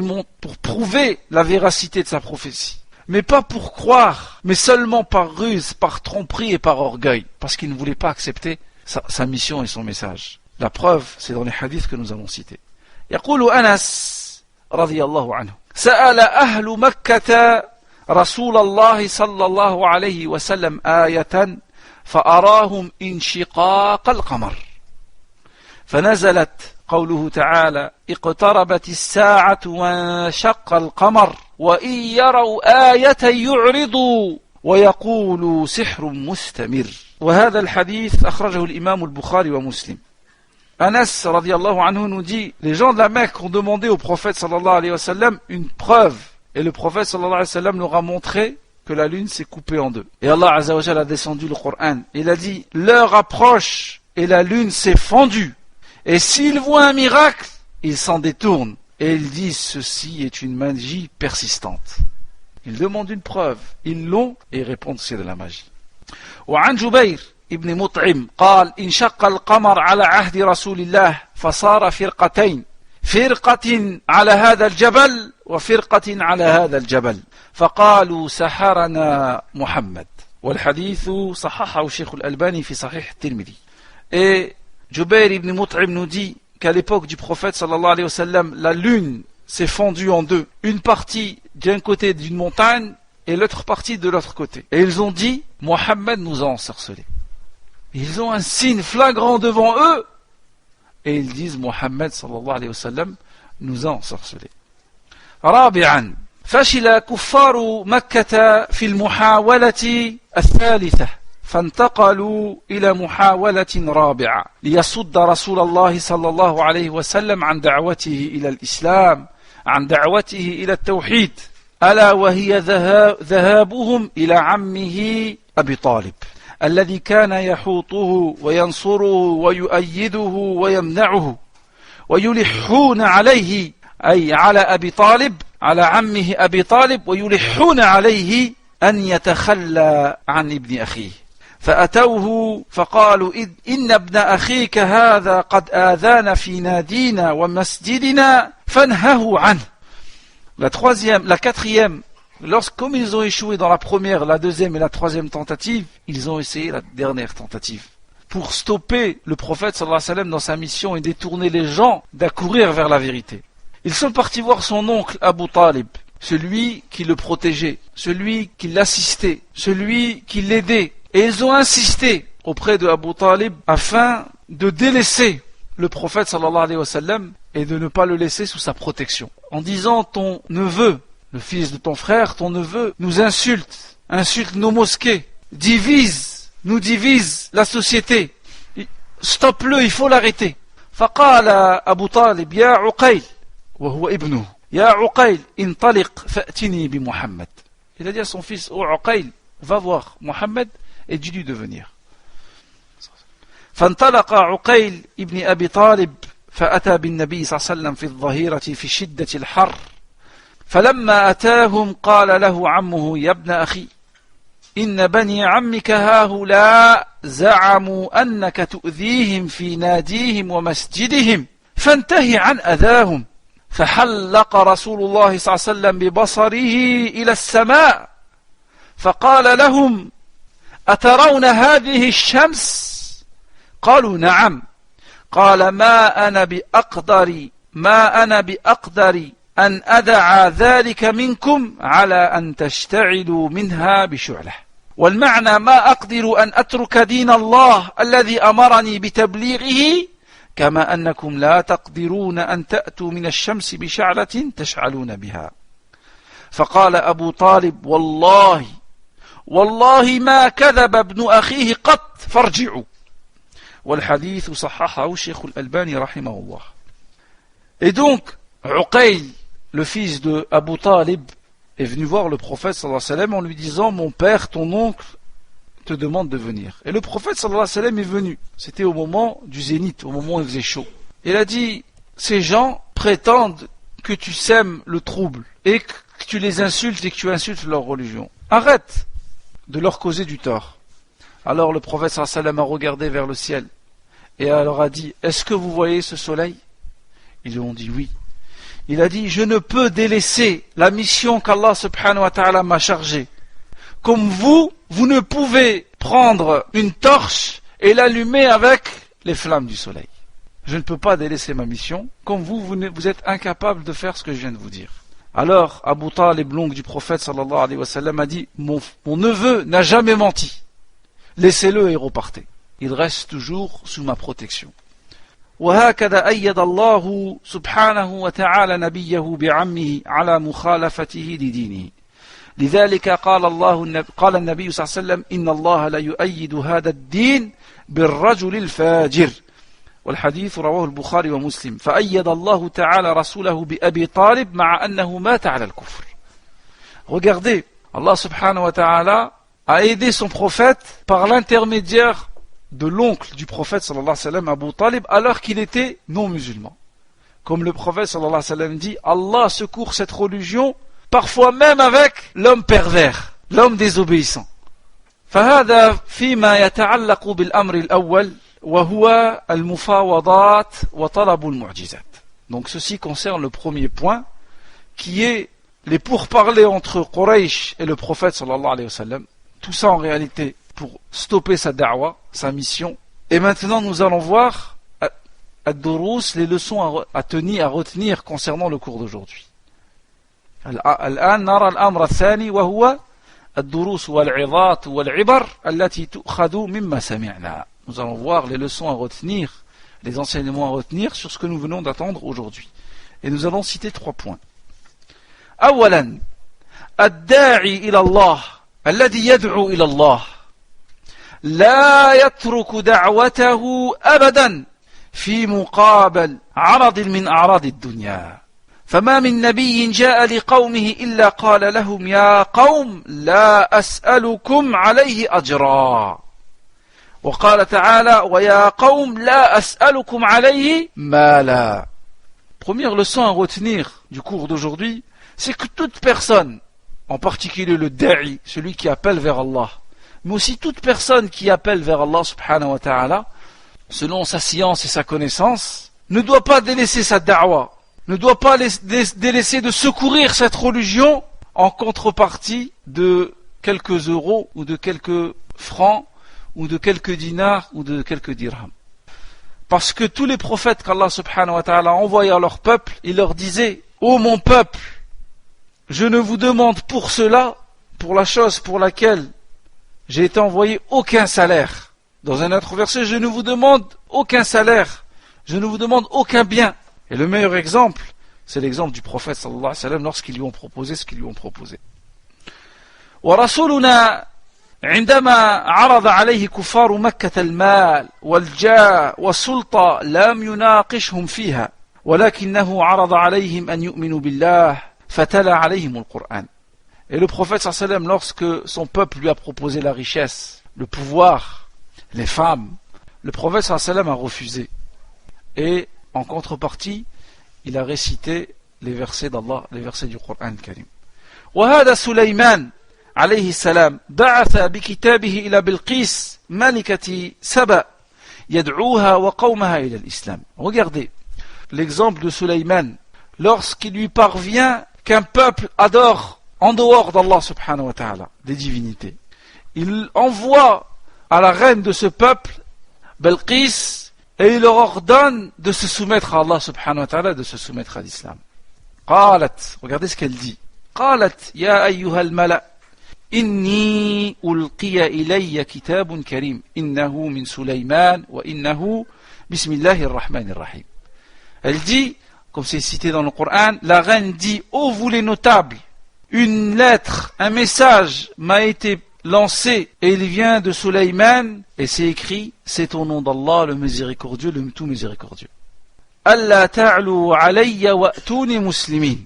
prouver la véracité de sa prophétie. Mais pas pour croire, mais seulement par ruse, par tromperie et par orgueil, parce qu'ils ne voulaient pas accepter sa mission et son message. La preuve, c'est dans les hadiths que nous avons cités. يقول أنس رضي الله عنه سأل أهل مكة رسول الله صلى الله عليه وسلم آية فأراهم انشقاق القمر فنزلت قوله تعالى اقتربت الساعة وانشق القمر وإن يروا آية يعرضوا ويقولوا سحر مستمر. وهذا الحديث أخرجه الإمام البخاري ومسلم. Anas radiallahu anhu nous dit, les gens de la Mecque ont demandé au prophète sallallahu alayhi wa sallam une preuve, et le prophète sallallahu alayhi wa sallam leur a montré que la lune s'est coupée en deux. Et Allah azza wa jalla a descendu le Coran, il a dit, l'heure approche et la lune s'est fendue, et s'ils voient un miracle, ils s'en détournent, et ils disent ceci est une magie persistante. Ils demandent une preuve, ils l'ont, et ils répondent c'est de la magie. وعن جبير ابن مطعم قال انشق القمر على عهد رسول الله فصار فرقتين فرقة على هذا الجبل وفرقة على هذا الجبل فقالوا سحرنا محمد والحديث صححه الشيخ الألباني في صحيح الترمذي. Et Jubayr ibn Mut'im nous dit qu'à l'époque du prophète sallallahu alayhi wa sallam, la lune s'est fendue en deux, une partie d'un côté d'une montagne et l'autre partie de l'autre côté. Et ils ont dit, Mohammed nous a ensorcelés. Ils ont un signe flagrant devant eux et ils disent, Mohammed sallallahu alayhi wa sallam nous a ensorcelés. رابعا فشل كفار مكة في المحاولة الثالثة فانتقلوا إلى محاولة رابعة ليصد رسول الله صلى الله عليه وسلم عن دعوته إلى الإسلام عن دعوته إلى التوحيد ألا وهي ذهابهم إلى عمه أبي طالب الذي كان يحوطه وينصره ويؤيده ويمنعه ويلحون عليه أي على أبي طالب على عمه أبي طالب ويلحون عليه أن يتخلى عن ابن أخيه فأتوه فقالوا إن ابن أخيك هذا قد آذانا في نادينا ومسجدنا فانهه عنه. La quatrième, comme ils ont échoué dans la première, la deuxième et la troisième tentative, ils ont essayé la dernière tentative pour stopper le prophète sallallahu alayhi wa sallam dans sa mission et détourner les gens d'accourir vers la vérité. Ils sont partis voir son oncle Abu Talib, celui qui le protégeait, celui qui l'assistait, celui qui l'aidait. Et ils ont insisté auprès de Abu Talib afin de délaisser le prophète sallallahu alayhi wa sallam et de ne pas le laisser sous sa protection. En disant, ton neveu, le fils de ton frère, ton neveu, nous insulte nos mosquées, nous divise la société. Stoppe-le, il faut l'arrêter. فقال أبو طالب يا عقيل وهو ابنه يا عقيل انطلق فأتني بمحمد. Il a dit à son fils, oh Uqayl, va voir Mohammed et dis-lui de venir. فانطلق عقيل ابن أبي طالب فأتى بالنبي صلى الله عليه وسلم في الظهيرة في شدة الحر فلما أتاهم قال له عمه يا ابن أخي إن بني عمك هؤلاء زعموا أنك تؤذيهم في ناديهم ومسجدهم فانتهي عن أذاهم فحلق رسول الله صلى الله عليه وسلم ببصره إلى السماء فقال لهم أترون هذه الشمس؟ قالوا نعم. قال ما أنا بأقدر أن أدع ذلك منكم على أن تشتعلوا منها بشعلة. والمعنى ما أقدر أن أترك دين الله الذي أمرني بتبليغه كما أنكم لا تقدرون أن تأتوا من الشمس بشعلة تشعلون بها. فقال أبو طالب والله ما كذب ابن أخيه قط فارجعوا. والحديث صححه الشيخ الألباني رحمه الله. Et donc, Uqayl, le fils de Abu Talib, est venu voir le prophète sallallahu alayhi wa sallam en lui disant, mon père, ton oncle, te demande de venir. Et le prophète sallallahu alayhi wa sallam est venu. C'était au moment du zénith, au moment où il faisait chaud. Il a dit, ces gens prétendent que tu sèmes le trouble et que tu les insultes et que tu insultes leur religion. Arrête de leur causer du tort. Alors le prophète sallallahu alayhi wa sallam a regardé vers le ciel et alors a dit, est-ce que vous voyez ce soleil? Ils ont dit oui. Il a dit, je ne peux délaisser la mission qu'Allah subhanahu wa ta'ala m'a chargée. Comme vous ne pouvez prendre une torche et l'allumer avec les flammes du soleil. je ne peux pas délaisser ma mission, comme vous êtes incapable de faire ce que je viens de vous dire. Alors, Abu Talib, l'oncle du prophète sallallahu alayhi wa sallam, a dit, mon neveu n'a jamais menti. Laissez-le et repartez. Il reste toujours sous ma protection. وهكذا أيد الله سبحانه وتعالى نبيه بعمه على مخالفته لدينه. لذلك قال النبي صلى الله عليه وسلم إن الله لا يؤيد هذا الدين بالرجل الفاجر. والحديث رواه البخاري ومسلم. فأيد الله تعالى رسوله بأبي طالب مع أنه مات على الكفر. Regardez, Allah subhanahu wa ta'ala a aidé son prophète par l'intermédiaire de l'oncle du prophète sallallahu alayhi wa sallam, Abu Talib, alors qu'il était non musulman. Comme le prophète sallallahu alayhi wa sallam dit, Allah secourt cette religion parfois même avec l'homme pervers, l'homme désobéissant. فهذا فيما يتعلق بالأمر الأول وهو المفاوضات وطلب المعجزات. Donc ceci concerne le premier point, qui est les pourparlers entre Quraysh et le prophète sallallahu alayhi wa sallam. Tout ça en réalité pour stopper sa da'wa, sa mission. Et maintenant nous allons voir ad-durus, les leçons à retenir concernant le cours d'aujourd'hui. الآن نرى الأمر الثاني وهو الدروس والعظات والعبر التي تؤخذ مما سمعنا. Nous allons voir les leçons à retenir, les enseignements à retenir sur ce que nous venons d'attendre aujourd'hui. Et nous allons citer 3 points. أولا الداعي إلى الله الذي يدعو إلى الله لا يترك دعوته أبدا في مقابل عرض من أعراض الدنيا. فما من نبي جاء لقومه إلا قال لهم يا قوم لا أسألكم عليه أجرا. وقال تعالى ويا قوم لا أسألكم عليه مالا. Première leçon à retenir du cours d'aujourd'hui, c'est que toute personne, en particulier le da'i, celui qui appelle vers Allah, mais aussi toute personne qui appelle vers Allah subhanahu wa ta'ala, selon sa science et sa connaissance, ne doit pas délaisser sa da'wa, ne doit pas délaisser de secourir cette religion en contrepartie de quelques euros ou de quelques francs ou de quelques dinars ou de quelques dirhams. Parce que tous les prophètes qu'Allah subhanahu wa ta'ala a envoyés à leur peuple, il leur disait « Ô mon peuple, je ne vous demande pour cela, pour la chose pour laquelle j'ai été envoyé, aucun salaire. » Dans un autre verset, je ne vous demande aucun salaire, je ne vous demande aucun bien. Et le meilleur exemple, c'est l'exemple du prophète sallallahu alayhi wa sallam lorsqu'ils lui ont proposé ce qu'ils lui ont proposé. ورسولنا عندما عرض عليه كفار مكة المال والجاه والسلطة لم يناقشهم فيها ولكنه عرض عليهم أن يؤمنوا بالله فتلا عليهم القرآن. Et le prophète sallallahu alayhi wa sallam, lorsque son peuple lui a proposé la richesse, le pouvoir, les femmes, le prophète sallallahu alayhi wa sallam a refusé. Et en contrepartie, il a récité les versets d'Allah, les versets du Coran Karim. وهذا سليمان عليه السلام بعث بكتابه إلى بلقيس ملكة سبأ يدعوها وقومها إلى الإسلام. Regardez l'exemple de Sulayman lorsqu'il lui parvient qu'un peuple adore en dehors d'Allah subhanahu wa ta'ala des divinités. Il envoie à la reine de ce peuple, Belqis, et il leur ordonne de se soumettre à Allah subhanahu wa ta'ala, de se soumettre à l'islam. قالت, regardez ce qu'elle dit. قالت يا أيها الملأ إني ألقي إلي كتاب كريم إنه من سليمان وإنه بسم الله الرحمن الرحيم. Elle dit, comme c'est cité dans le Coran, la reine dit, ô vous les notables, une lettre, un message m'a été lancé et il vient de Sulayman et c'est écrit, c'est au nom d'Allah le miséricordieux, le tout miséricordieux. Allah ta'lu alayya wa'tuni muslimin.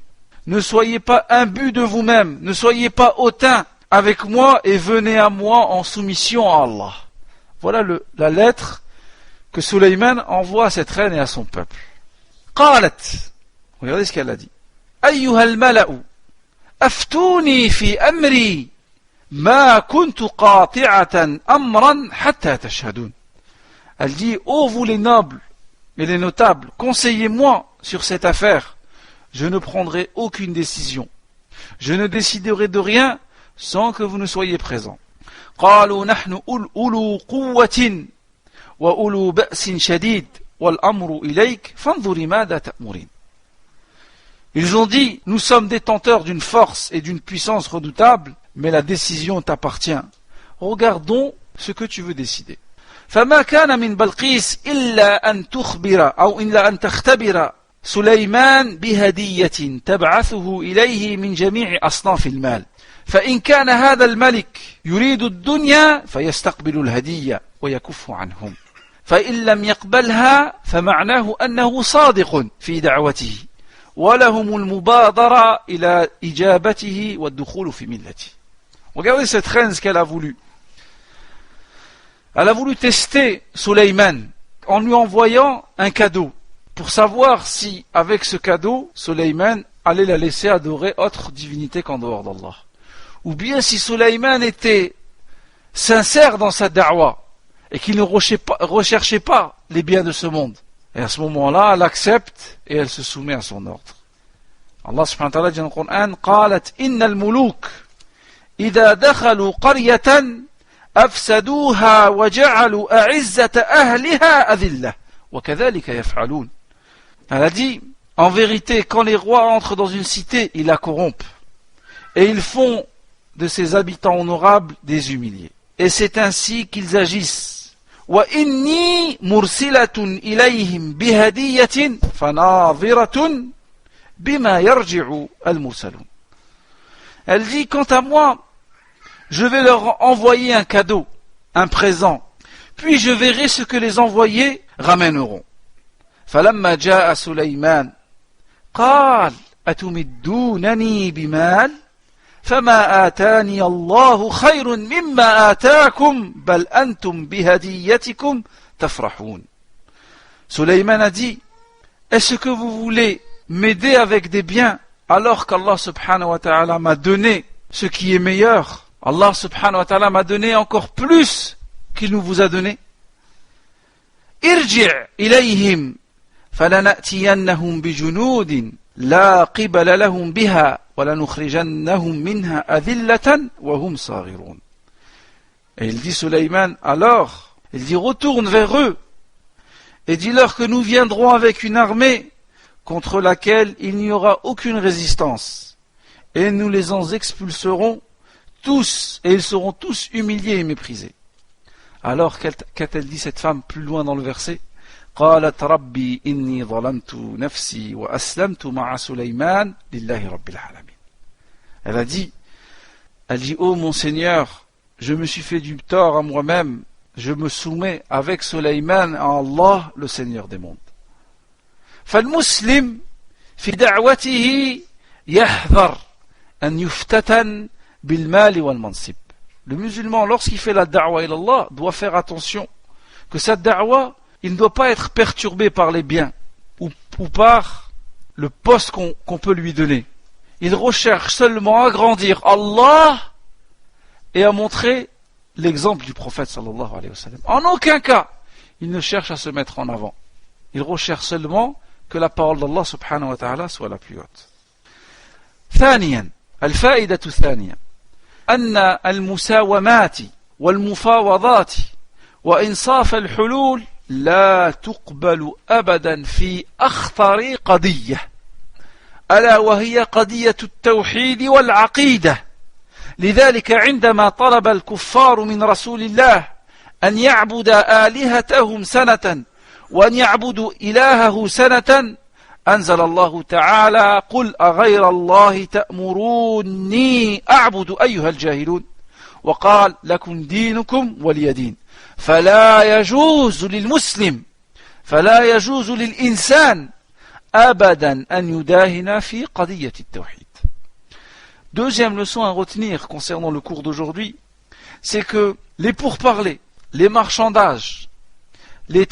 Ne soyez pas imbus de vous-même, ne soyez pas hautains avec moi et venez à moi en soumission à Allah. Voilà la lettre que Sulayman envoie à cette reine et à son peuple. قالت, regardez ce qu'elle a dit. أيها الملأ أفتوني في أمري ما كنت قاطعة أمرا حتى تشهدون. Elle dit, ô vous les nobles et les notables, conseillez-moi sur cette affaire. Je ne prendrai aucune décision. Je ne déciderai de rien sans que vous ne soyez présents. قالوا نحن أولو قوة وأولو بأس شديد والأمر إليك فانظري ماذا تأمرين. Ils ont dit, nous sommes détenteurs d'une force et d'une puissance redoutable, mais la décision t'appartient. Regardons ce que tu veux décider. فما كان من بلقيس إلا أن تخبر أو إلا أن تختبر سليمان بهدية تبعثه إليه من جميع أصناف المال. فإن كان هذا الملك يريد الدنيا فيستقبل الهدية ويكف عنهم. فإن لم يقبلها فمعناه أنه صادق في دعوته ولهم المبادرة إلى إجابته والدخول في ملته. Regardez cette reine, ce qu'elle a voulu. Elle a voulu tester Sulayman en lui envoyant un cadeau pour savoir si, avec ce cadeau, Sulayman allait la laisser adorer autre divinité qu'en dehors d'Allah. Ou bien si Sulayman était sincère dans sa da'wa et qu'il ne recherchait pas les biens de ce monde. Et à ce moment-là, elle accepte et elle se soumet à son ordre. Allah subhanahu wa ta'ala dit dans le Coran, قالت إن الملوك إذا دخلوا قرية أفسدوها وجعلوا أعزة أهلها أذلة وكذلك يفعلون. Elle a dit, en vérité, quand les rois entrent dans une cité, ils la corrompent et ils font de ses habitants honorables des humiliés. Et c'est ainsi qu'ils agissent. وَإِنِّي مُرْسِلَةٌ إِلَيْهِمْ بِهَدِيَّةٍ فَنَاظِرَةٌ بِمَا يَرْجِعُ الْمُرْسَلُونَ. Elle dit, quant à moi, je vais leur envoyer un cadeau, un présent, puis je verrai ce que les envoyés ramèneront. فَلَمَّا جَاءَ سُلَيْمَانَ قَالَ أَتُمِدُّونَنِي بِمَالٍ فما آتاني الله خير مما آتاكم بل أنتم بهديتكم تفرحون. Sulayman a dit, est-ce que vous voulez m'aider avec des biens alors qu'Allah subhanahu wa ta'ala m'a donné ce qui est meilleur? Allah subhanahu wa ta'ala m'a donné encore plus qu'il nous vous a donné. Irji' ilayhim falana'tiyannahum bijunoudin la qibala lahum biha وَلَنُخْرِجَنَّهُمْ مِنْهَا أَذِلَّةً وَهُمْ صَاغِرُونَ. Et il dit Sulayman, alors, il dit retourne vers eux et dis-leur que nous viendrons avec une armée contre laquelle il n'y aura aucune résistance et nous les en expulserons tous et ils seront tous humiliés et méprisés. Alors qu'a-t-elle dit cette femme plus loin dans le verset? قالت ربي إني ظلمت نفسي وأسلمت مع سليمان لله رب العالمين. Elle a dit, oh mon Seigneur, je me suis fait du tort à moi-même, je me soumets avec Sulayman à Allah, le Seigneur des mondes. فالمسلم في دعوته يحذر أن يفتتن بالمال والمنصب. Le musulman, lorsqu'il fait la da'wa ila Allah, doit faire attention que cette da'wa, il ne doit pas être perturbé par les biens ou par le poste qu'on peut lui donner. Il recherche seulement à grandir Allah et à montrer l'exemple du prophète sallallahu alayhi wa sallam. En aucun cas, il ne cherche à se mettre en avant. Il recherche seulement que la parole d'Allah subhanahu wa ta'ala soit la plus haute. ثانيا الفائدة الثانية أن المساومات والمفاوضات وإنصاف الحلول لا تقبل أبدا في أخطر قضية ألا وهي قضية التوحيد والعقيدة. لذلك عندما طلب الكفار من رسول الله أن يعبد آلهتهم سنة وأن يعبدوا إلهه سنة أنزل الله تعالى قل أغير الله تأمروني أعبد أيها الجاهلون وقال لكم دينكم ولي دين. فلا يجوز للمسلم فلا يجوز للإنسان أبدا أن يداهن في قضية التوحيد. Deuxième leçon à retenir concernant le cours d'aujourd'hui, c'est que les pourparlers, les marchandages, les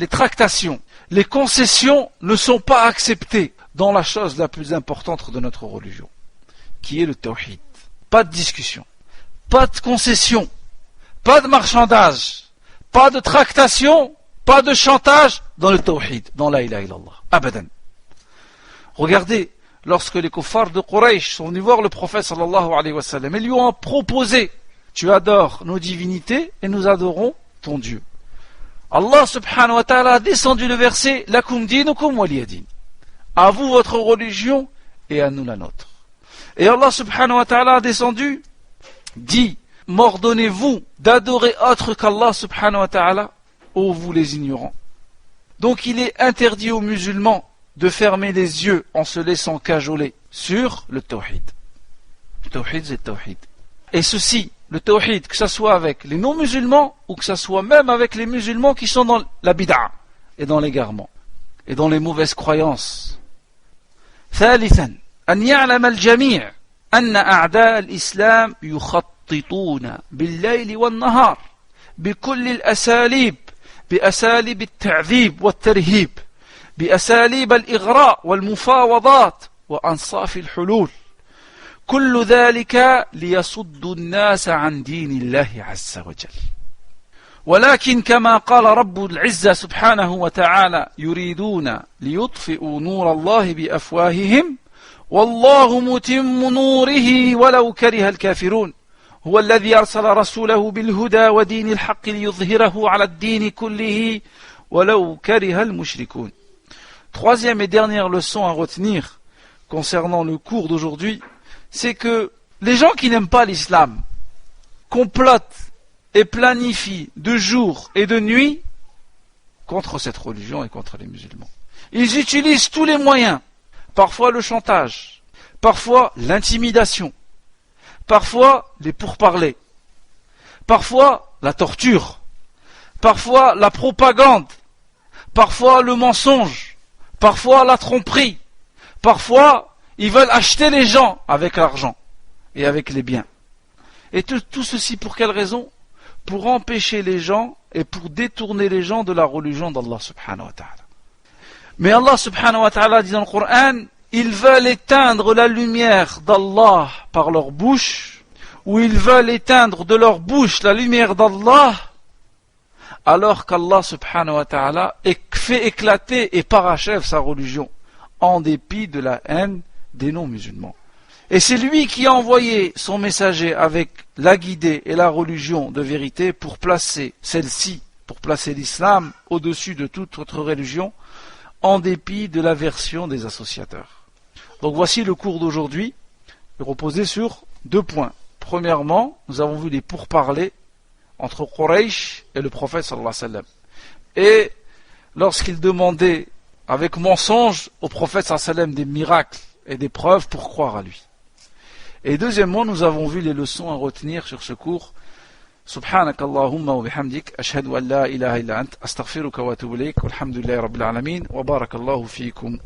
tractations, les concessions ne sont pas acceptées dans la chose la plus importante de notre religion, qui est le tawhid. Pas de discussion, pas de concession, pas de marchandage, pas de tractation, pas de chantage dans le tawhid, dans la ilaha illallah. Abadan. Regardez, lorsque les kuffars de Quraysh sont venus voir le prophète sallallahu alayhi wa sallam et lui ont proposé, tu adores nos divinités et nous adorons ton Dieu. Allah subhanahu wa ta'ala a descendu le verset Lakum dinukum waliyadin. À vous votre religion et à nous la nôtre. Et Allah subhanahu wa ta'ala a descendu, dit m'ordonnez-vous d'adorer autre qu'Allah subhanahu wa ta'ala, ô vous les ignorants. Donc il est interdit aux musulmans de fermer les yeux en se laissant cajoler sur le tawhid. Le tawhid, c'est le tawhid. Et ceci, le tawhid, que ce soit avec les non-musulmans ou que ce soit même avec les musulmans qui sont dans la bid'a et dans l'égarement et dans les mauvaises croyances. ثالثا أن يعلم الجميع أن أعداء الإسلام يخططون بالليل والنهار بكل الأساليب بأساليب التعذيب والترهيب بأساليب الإغراء والمفاوضات وأنصاف الحلول كل ذلك ليصد الناس عن دين الله عز وجل ولكن كما قال رب العزة سبحانه وتعالى يريدون ليطفئوا نور الله بأفواههم والله متم نوره ولو كره الكافرون هو الذي أرسل رسوله بالهدى ودين الحق ليظهره على الدين كله ولو كره المشركون. Troisième et dernière leçon à retenir concernant le cours d'aujourd'hui, c'est que les gens qui n'aiment pas l'islam complotent et planifient de jour et de nuit contre cette religion et contre les musulmans. Ils utilisent tous les moyens, parfois le chantage, parfois l'intimidation, parfois les pourparlers, parfois la torture, parfois la propagande, parfois le mensonge, parfois la tromperie, parfois ils veulent acheter les gens avec l'argent et avec les biens. Et tout ceci pour quelle raison? Pour empêcher les gens et pour détourner les gens de la religion d'Allah subhanahu wa ta'ala. Mais Allah subhanahu wa ta'ala dit dans le Coran, ils veulent éteindre la lumière d'Allah par leur bouche, ou ils veulent éteindre de leur bouche la lumière d'Allah, alors qu'Allah subhanahu wa ta'ala fait éclater et parachève sa religion, en dépit de la haine des non-musulmans. Et c'est lui qui a envoyé son messager avec la guidée et la religion de vérité pour placer celle-ci, pour placer l'islam au-dessus de toute autre religion, en dépit de l'aversion des associateurs. Donc voici le cours d'aujourd'hui, reposé sur 2 points. Premièrement, nous avons vu les pourparlers entre Quraysh et le prophète sallallahu alayhi wa sallam. Et lorsqu'il demandait avec mensonge au prophète sallallahu alayhi wa sallam des miracles et des preuves pour croire à lui. Et deuxièmement, nous avons vu les leçons à retenir sur ce cours. Subhanakallahumma wa bihamdik, ashhadu an la ilaha illa ant, astaghfiruka wa atubu ilayk, walhamdulillahi rabbil alamin, wa barakallahu fiikum.